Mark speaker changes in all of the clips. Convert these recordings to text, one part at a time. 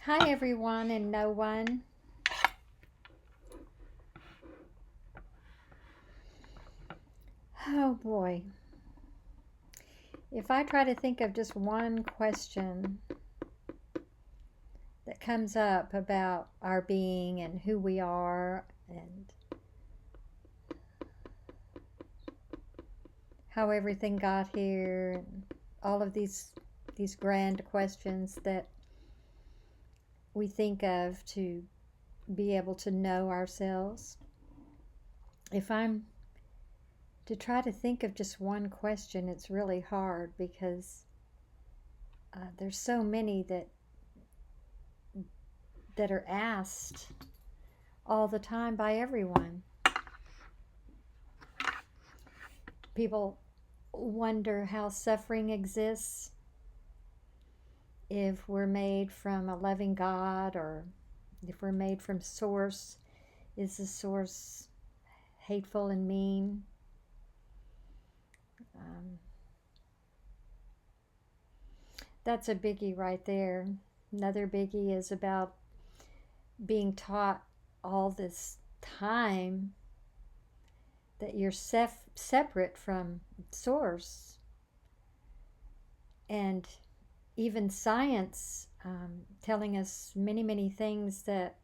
Speaker 1: Hi, everyone, and no one. Oh boy. If I try to think of just one question that comes up about our being and who we are and how everything got here and all of these grand questions that we think of to be able to know ourselves. If I'm to try to think of just one question, it's really hard because there's so many that are asked all the time by everyone. People wonder how suffering exists, if we're made from a loving God or if we're made from source. Is the source hateful and mean? Um, that's a biggie right there. Another biggie is about being taught all this time that you're separate from source, and even science telling us many, many things that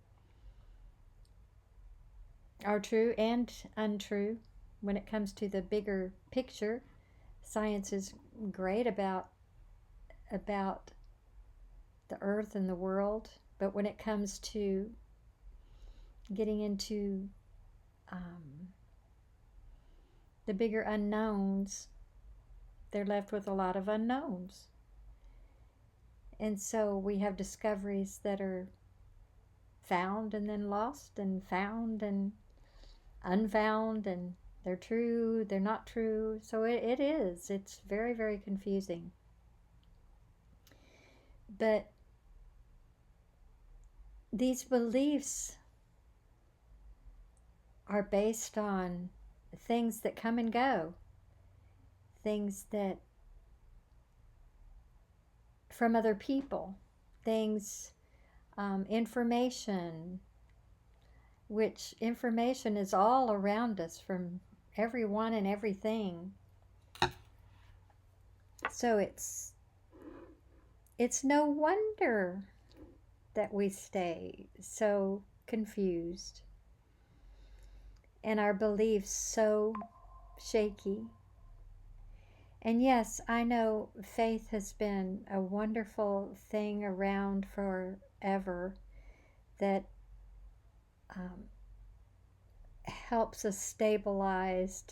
Speaker 1: are true and untrue when it comes to the bigger picture. Science is great about the earth and the world, but when it comes to getting into um, the bigger unknowns, they're left with a lot of unknowns. And so we have discoveries that are found and then lost and found and unfound, and they're true, they're not true. So it's very, very confusing. But these beliefs are based on things that come and go, things that from other people, things, information, which information is all around us from everyone and everything. So it's no wonder that we stay so confused and our beliefs so shaky. And yes, I know faith has been a wonderful thing around forever that um, helps us stabilize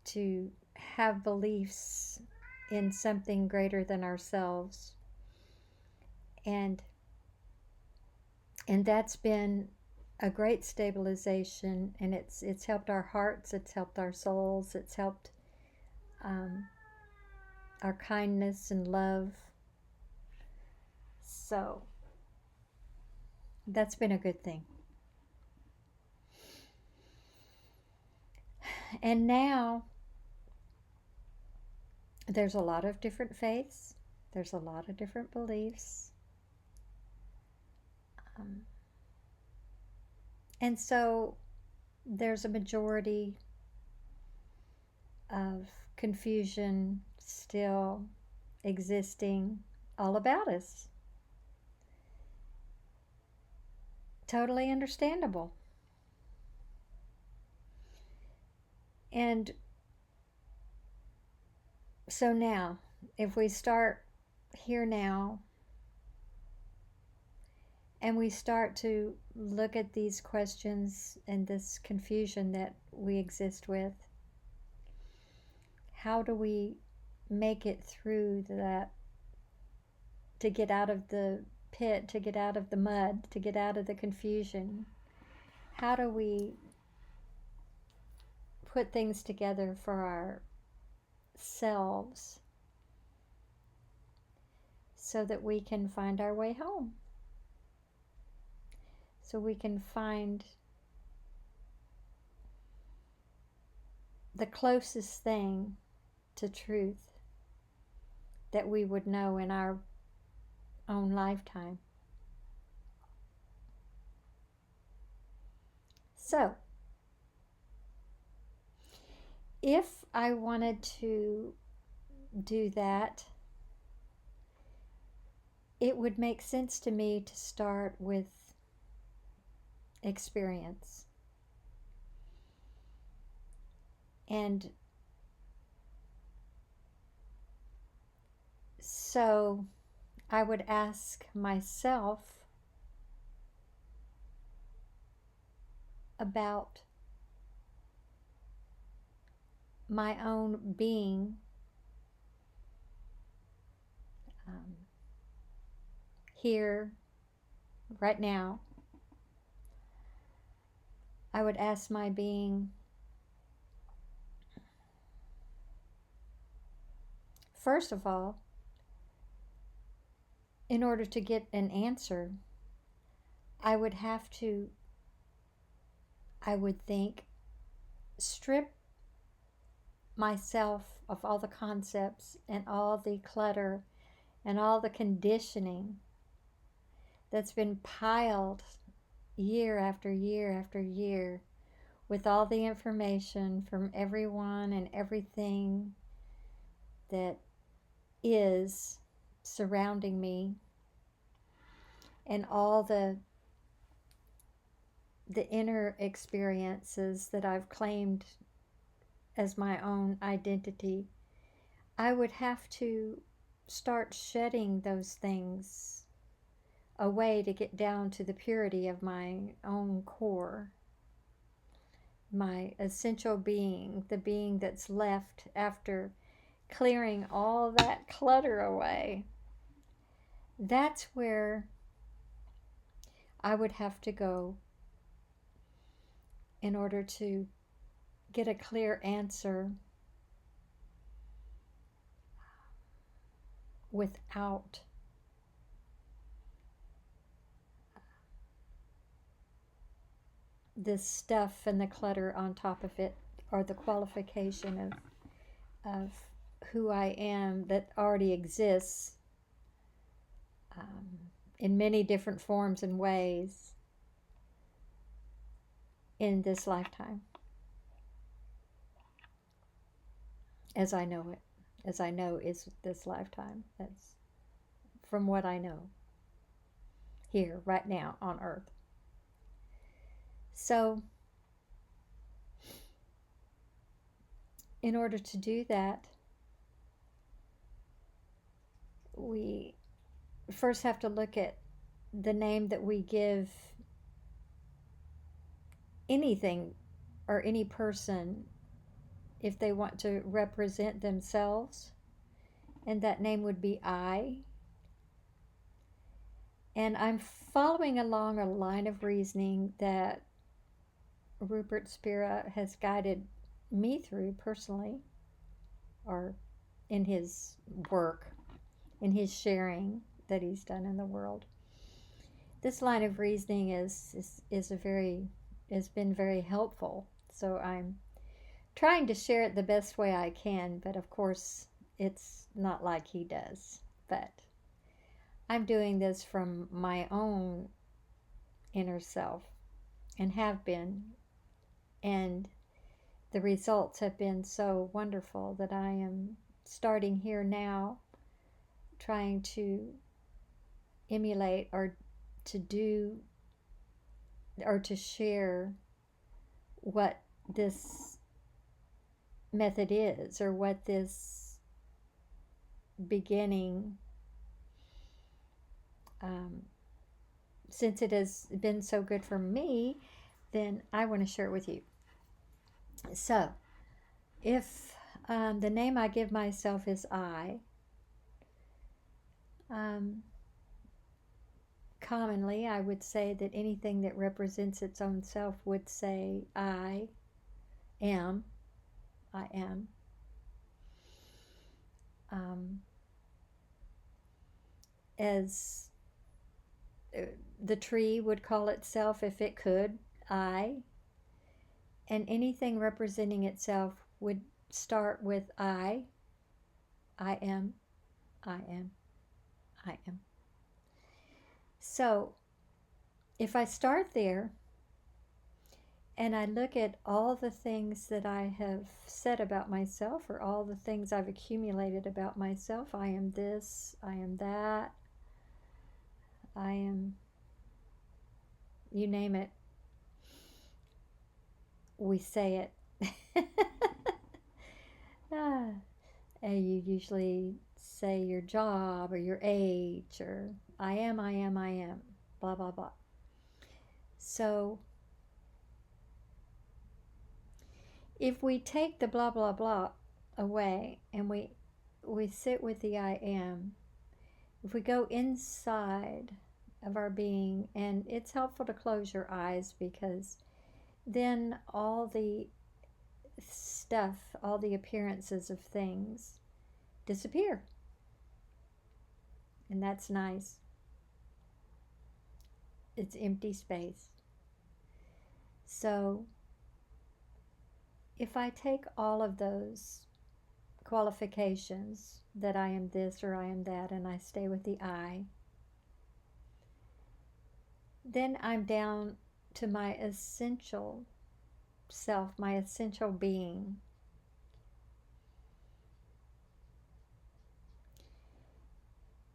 Speaker 1: to have beliefs in something greater than ourselves, and that's been a great stabilization, and it's helped our hearts, it's helped our souls, it's helped um, our kindness and love. So that's been a good thing. And now there's a lot of different faiths, there's a lot of different beliefs. Um, and so there's a majority of confusion still existing all about us. Totally understandable. And so now, if we start here now and we start to look at these questions and this confusion that we exist with, how do we make it through that, to get out of the pit, to get out of the mud, to get out of the confusion? How do we put things together for ourselves so that we can find our way home? So we can find the closest thing to truth that we would know in our own lifetime. So, if I wanted to do that, it would make sense to me to start with experience. And so I would ask myself about my own being here, right now. I would ask my being, first of all, in order to get an answer, I would have to, I would think, strip myself of all the concepts and all the clutter and all the conditioning that's been piled year after year after year with all the information from everyone and everything that is surrounding me, and all the inner experiences that I've claimed as my own identity. I would have to start shedding those things away to get down to the purity of my own core, my essential being, the being that's left after clearing all that clutter away. That's where I would have to go in order to get a clear answer without this stuff and the clutter on top of it, or the qualification of who I am that already exists in many different forms and ways in this lifetime, as I know it, as I know is this lifetime. That's from what I know here, right now, on Earth. So, in order to do that, we first have to look at the name that we give anything or any person if they want to represent themselves, and that name would be I. And I'm following along a line of reasoning that Rupert Spira has guided me through personally, or in his work, in his sharing that he's done in the world. This line of reasoning is a very has been very helpful. So I'm trying to share it the best way I can, but of course it's not like he does. But I'm doing this from my own inner self, and have been, and the results have been so wonderful that I am starting here now, trying to emulate or to do or to share what this method is, or what this beginning, since it has been so good for me, then I want to share it with you. So, if the name I give myself is I, commonly I would say that anything that represents its own self would say I am. I am. As the tree would call itself if it could, I. And anything representing itself would start with I am, I am, I am. So if I start there, and I look at all the things that I have said about myself, or all the things I've accumulated about myself. I am this, I am that, I am, you name it, we say it. ah, and you usually say your job or your age, or I am, blah, blah, blah. So if we take the blah, blah, blah away and we sit with the I am, if we go inside of our being, and it's helpful to close your eyes, because then all the stuff, all the appearances of things disappear. And that's nice. It's empty space. So if I take all of those qualifications, that I am this or I am that, and I stay with the I, then I'm down to my essential self, my essential being.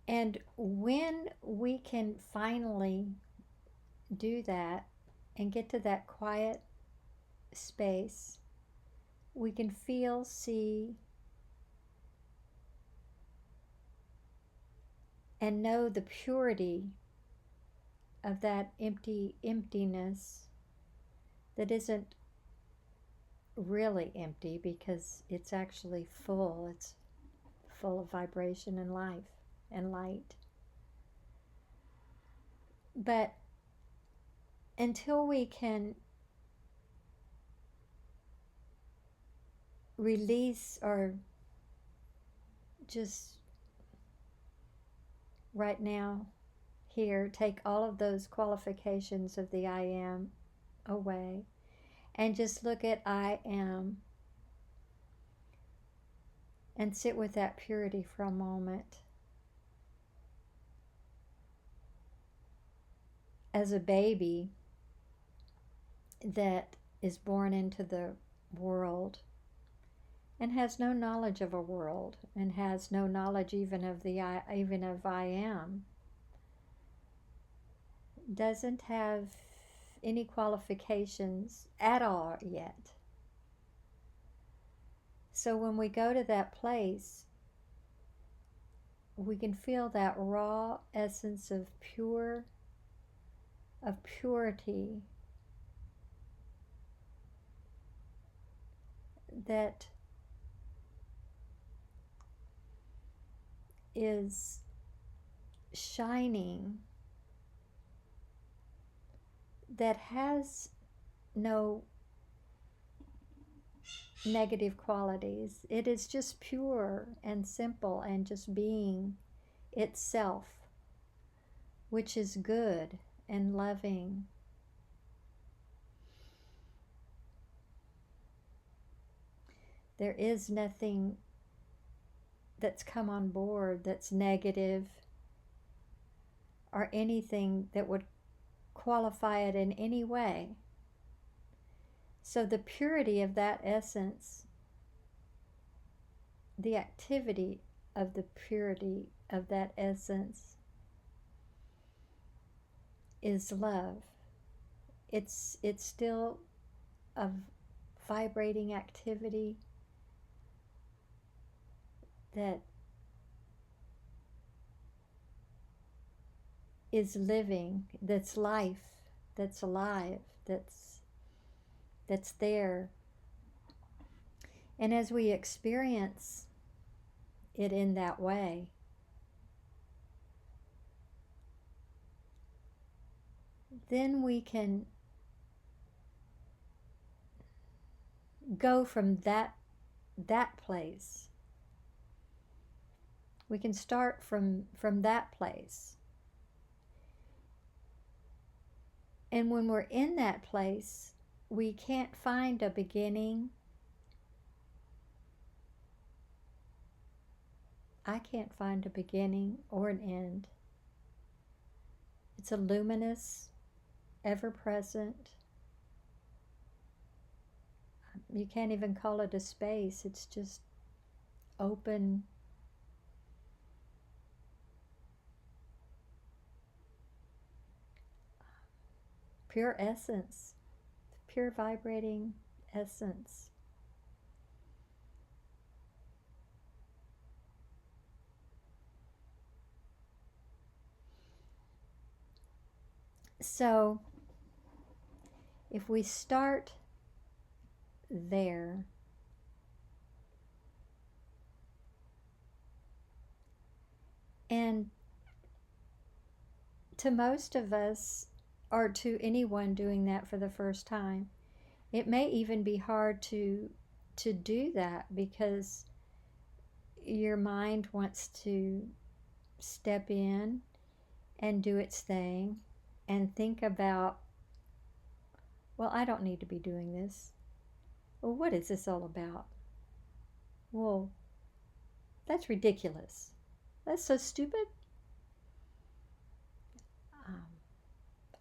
Speaker 1: And when we can finally do that and get to that quiet space, we can feel, see, and know the purity of that emptiness that isn't really empty, because it's actually full. It's full of vibration and life and light. But until we can release, or just right now, here, take all of those qualifications of the I am away, and just look at I am, and sit with that purity for a moment. As a baby that is born into the world and has no knowledge of a world, and has no knowledge even of I am, doesn't have any qualifications at all yet. So when we go to that place, we can feel that raw essence of purity, that is shining, that has no negative qualities. It is just pure and simple, and just being itself, which is good and loving. There is nothing that's come on board that's negative, or anything that would qualify it in any way. So the purity of that essence, the activity of the purity of that essence, is love. It's still a vibrating activity that is living, that's life, that's alive, that's there. And as we experience it in that way, then we can go from that place. We can start from that place. And when we're in that place, we can't find a beginning. I can't find a beginning or an end. It's a luminous, ever-present You can't even call it a space. It's just open, pure essence, pure vibrating essence. So if we start there, and to most of us, or to anyone doing that for the first time, it may even be hard to do that because your mind wants to step in and do its thing and think about, well, I don't need to be doing this. Well, what is this all about? Well, that's ridiculous. That's so stupid. Um,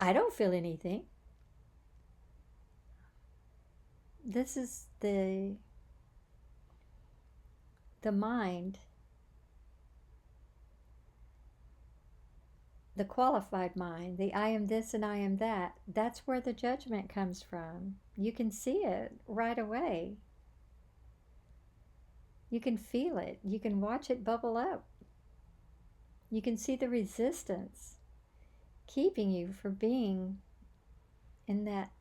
Speaker 1: I don't feel anything. This is the mind, the qualified mind, the I am this and I am that. That's where the judgment comes from. You can see it right away. You can feel it. You can watch it bubble up. You can see the resistance keeping you from being in that,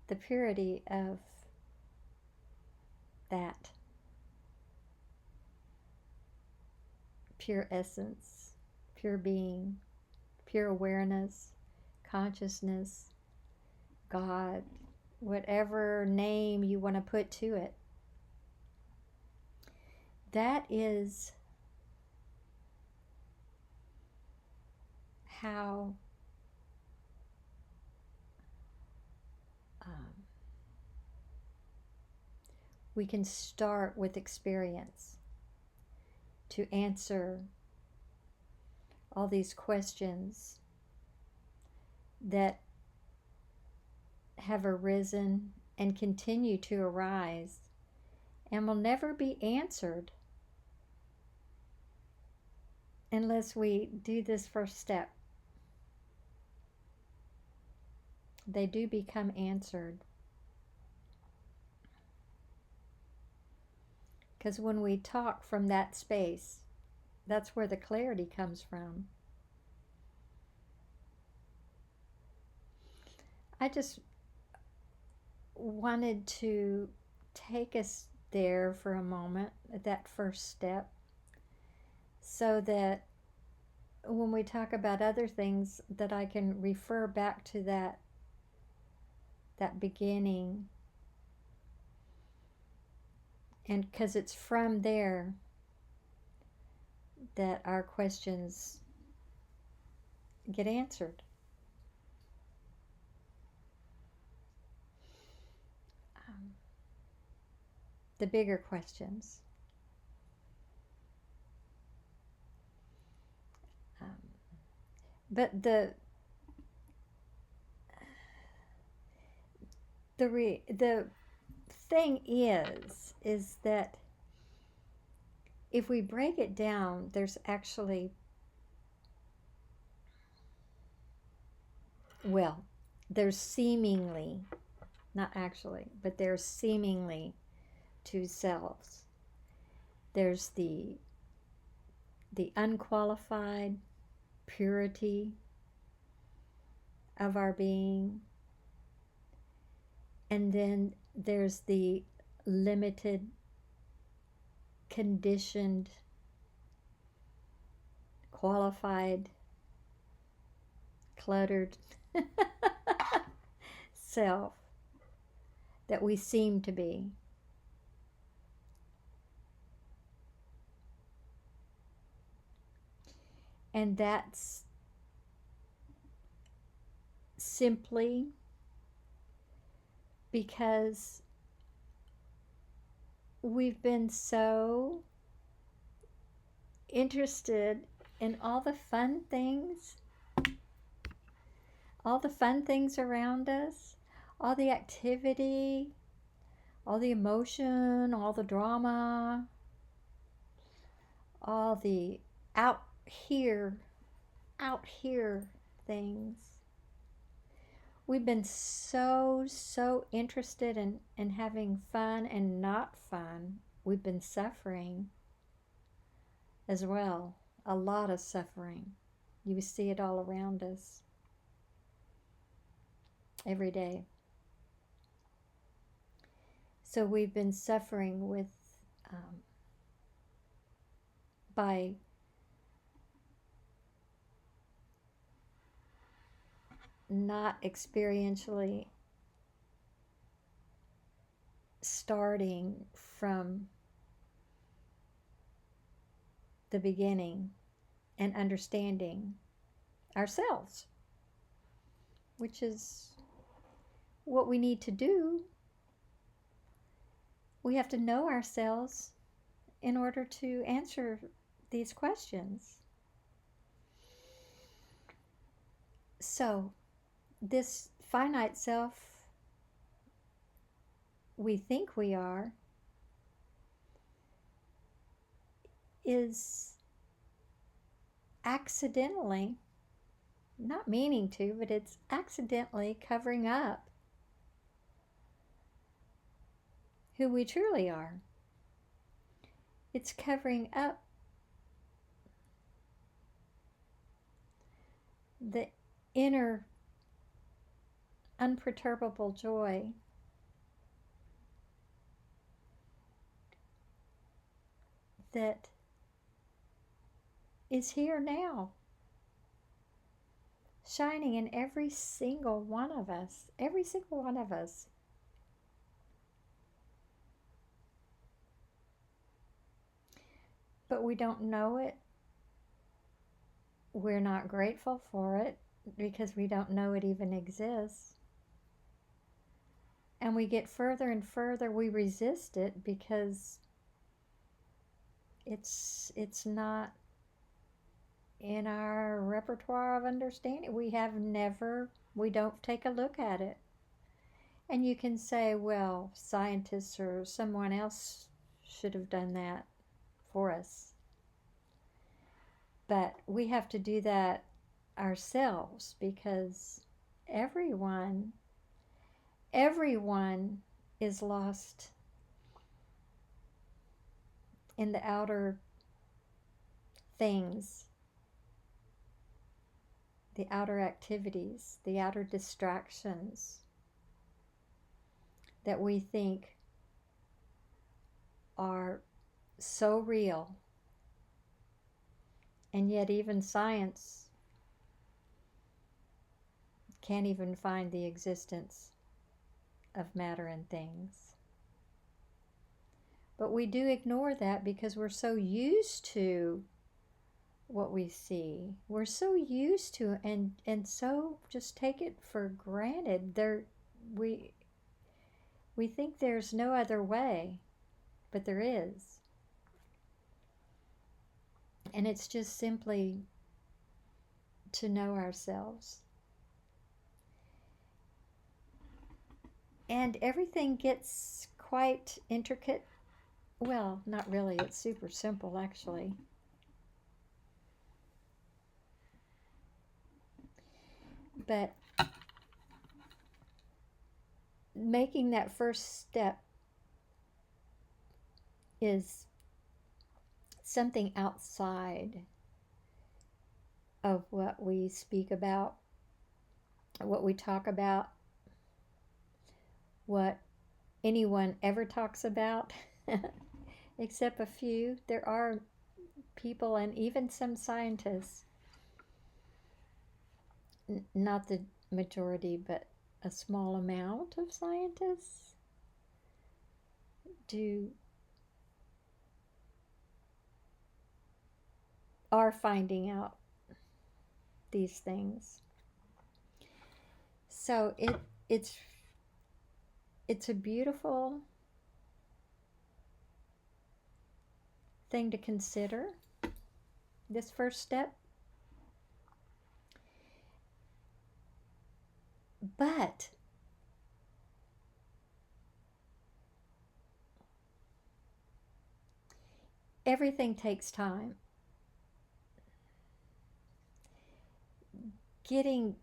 Speaker 1: the purity of that pure essence, pure being, pure awareness, consciousness, God, whatever name you want to put to it. That is how we can start with experience to answer all these questions that have arisen and continue to arise and will never be answered unless we do this first step. They do become answered. Because when we talk from that space, that's where the clarity comes from. I just wanted to take us there for a moment at that first step, so that when we talk about other things, that I can refer back to that beginning, and because it's from there that our questions get answered. The bigger questions. But the thing is that if we break it down, there's actually, well, there's seemingly, not actually, but there's seemingly two selves. There's the unqualified purity of our being, and then there's the limited, conditioned, qualified, cluttered self that we seem to be. And that's simply because we've been so interested in all the fun things around us, all the activity, all the emotion, all the drama, all the out here, out here things. We've been so interested in having fun and not fun. We've been suffering as well. A lot of suffering. You see it all around us every day. So we've been suffering with by not experientially starting from the beginning and understanding ourselves, which is what we need to do. We have to know ourselves in order to answer these questions. So, this finite self we think we are is accidentally, not meaning to, but it's accidentally covering up who we truly are. It's covering up the inner unperturbable joy that is here now, shining in every single one of us, every single one of us. But we don't know it. We're not grateful for it because we don't know it even exists. And we get further and further, we resist it because it's not in our repertoire of understanding. We don't take a look at it. And you can say, well, scientists or someone else should have done that for us. But we have to do that ourselves because everyone is lost in the outer things, the outer activities, the outer distractions that we think are so real. And yet even science can't even find the existence of matter and things. But we do ignore that because we're so used to what we see. We're so used to and so just take it for granted. We think there's no other way, but there is. And it's just simply to know ourselves. And everything gets quite intricate. Well, not really. It's super simple, actually. But making that first step is something outside of what we speak about, what we talk about, what anyone ever talks about, except a few. There are people and even some scientists, not the majority, but a small amount of scientists are finding out these things. So it's a beautiful thing to consider, this first step. But everything takes time. Getting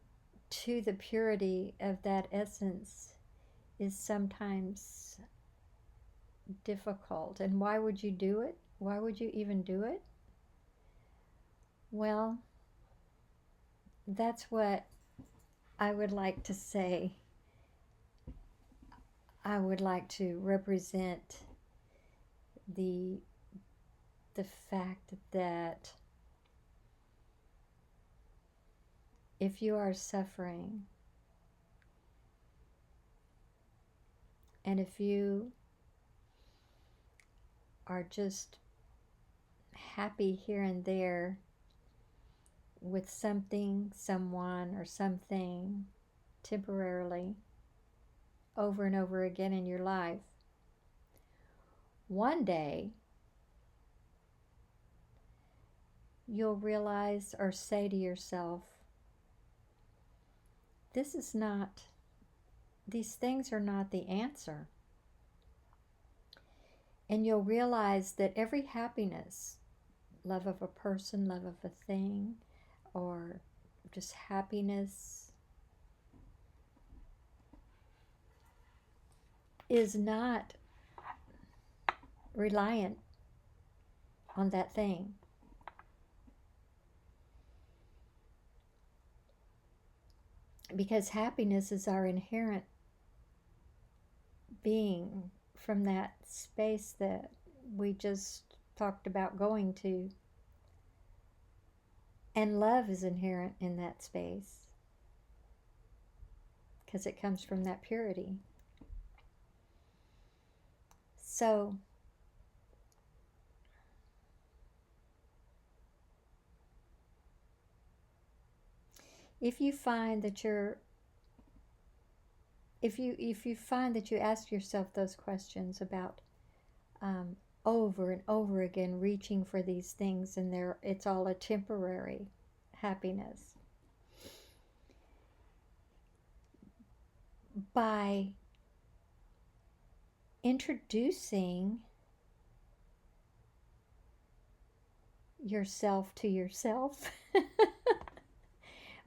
Speaker 1: to the purity of that essence is sometimes difficult. And why would you do it? Why would you even do it? Well, that's what I would like to say. I would like to represent the the fact that if you are suffering and if you are just happy here and there with something, someone, or something temporarily over and over again in your life, one day you'll realize or say to yourself, these things are not the answer. And you'll realize that every happiness, love of a person, love of a thing, or just happiness, is not reliant on that thing. Because happiness is our inherent being from that space that we just talked about going to. And love is inherent in that space because it comes from that purity. So, if you find that if you find that you ask yourself those questions about over and over again reaching for these things and it's all a temporary happiness, by introducing yourself to yourself,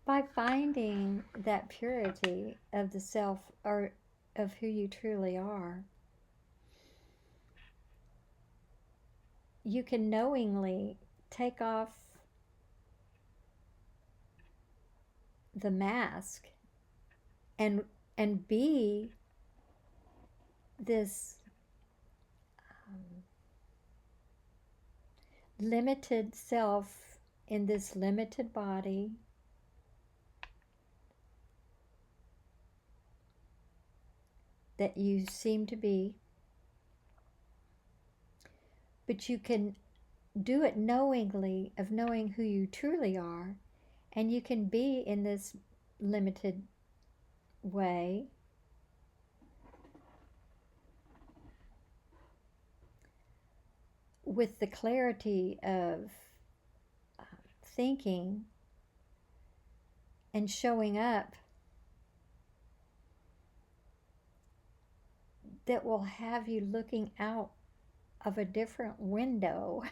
Speaker 1: by finding that purity of the self or of who you truly are, you can knowingly take off the mask and be this limited self in this limited body, that you seem to be, but you can do it knowingly, of knowing who you truly are, and you can be in this limited way with the clarity of thinking and showing up that will have you looking out of a different window.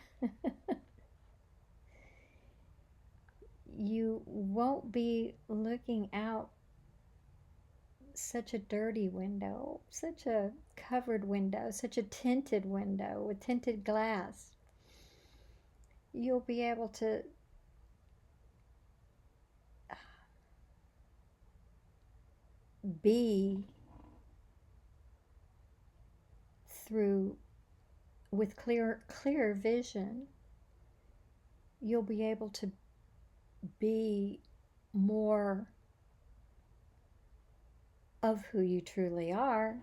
Speaker 1: You won't be looking out such a dirty window, such a covered window, such a tinted window with tinted glass. You'll be able to be through with clear vision. You'll be able to be more of who you truly are,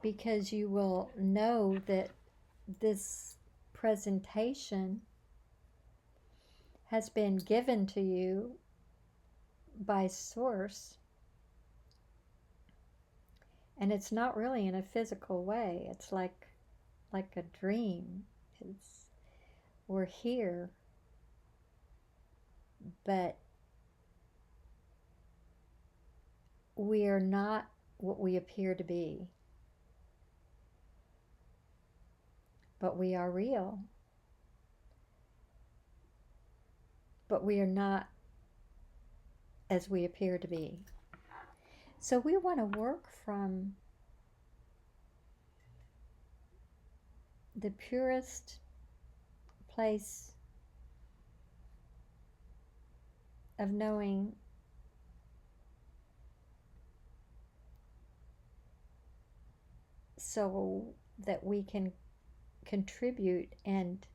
Speaker 1: because you will know that this presentation has been given to you by Source, and it's not really in a physical way. It's like a dream. We're here, but we are not what we appear to be. but we are real. But we are not as we appear to be. So we want to work from the purest place of knowing so that we can contribute and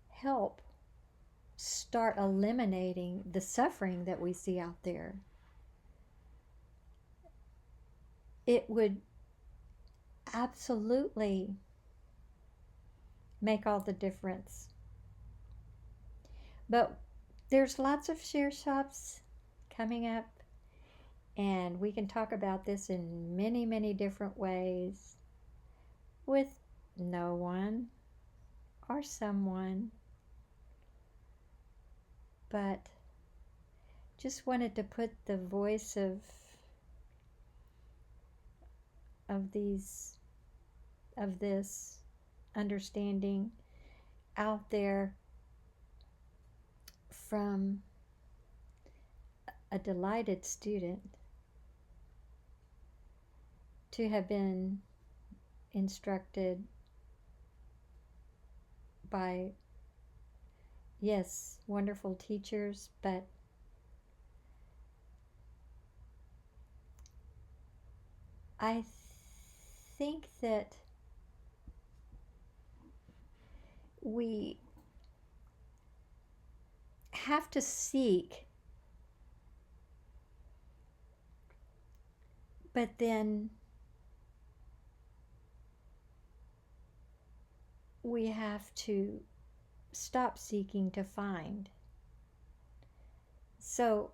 Speaker 1: help start eliminating the suffering that we see out there. It would absolutely make all the difference. But there's lots of share shops coming up, and we can talk about this in many, many different ways with no one or someone. But just wanted to put the voice of this understanding out there from a delighted student to have been instructed by, yes, wonderful teachers, but I think that we have to seek, but then we have to stop seeking to find. So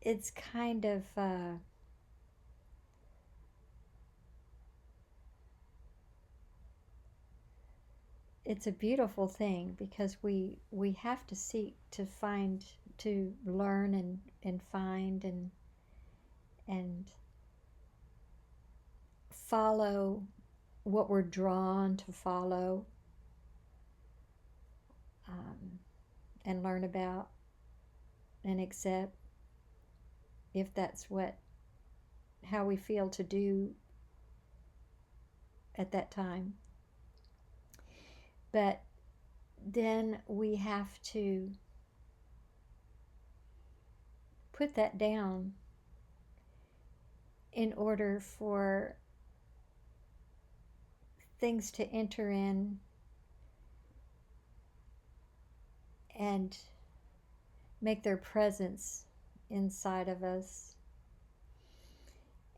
Speaker 1: it's kind of it's a beautiful thing, because we have to seek to find, to learn and find and follow what we're drawn to follow, and learn about and accept, if that's how we feel to do at that time. But then we have to put that down in order for things to enter in and make their presence inside of us.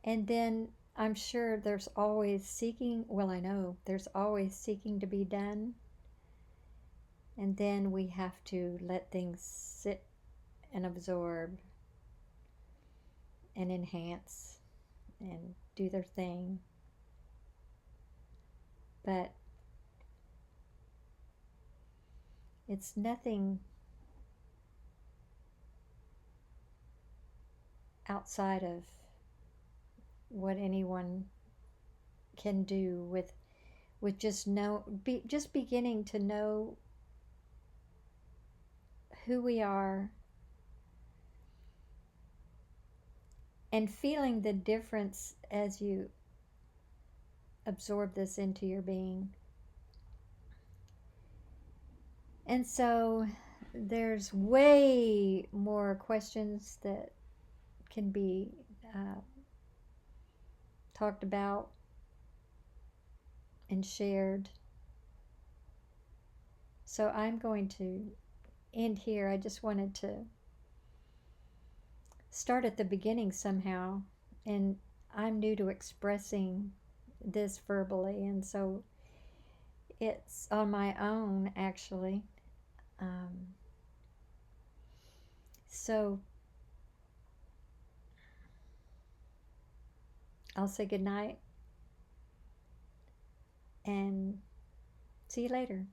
Speaker 1: And then I'm sure there's always seeking, well, I know there's always seeking to be done. And then we have to let things sit and absorb and enhance and do their thing. But it's nothing outside of what anyone can do with just just beginning to know who we are and feeling the difference as you absorb this into your being. And so there's way more questions that can be talked about and shared. So I'm going to end here. I just wanted to start at the beginning somehow, and I'm new to expressing this verbally, and so it's on my own, actually. So I'll say good night and see you later.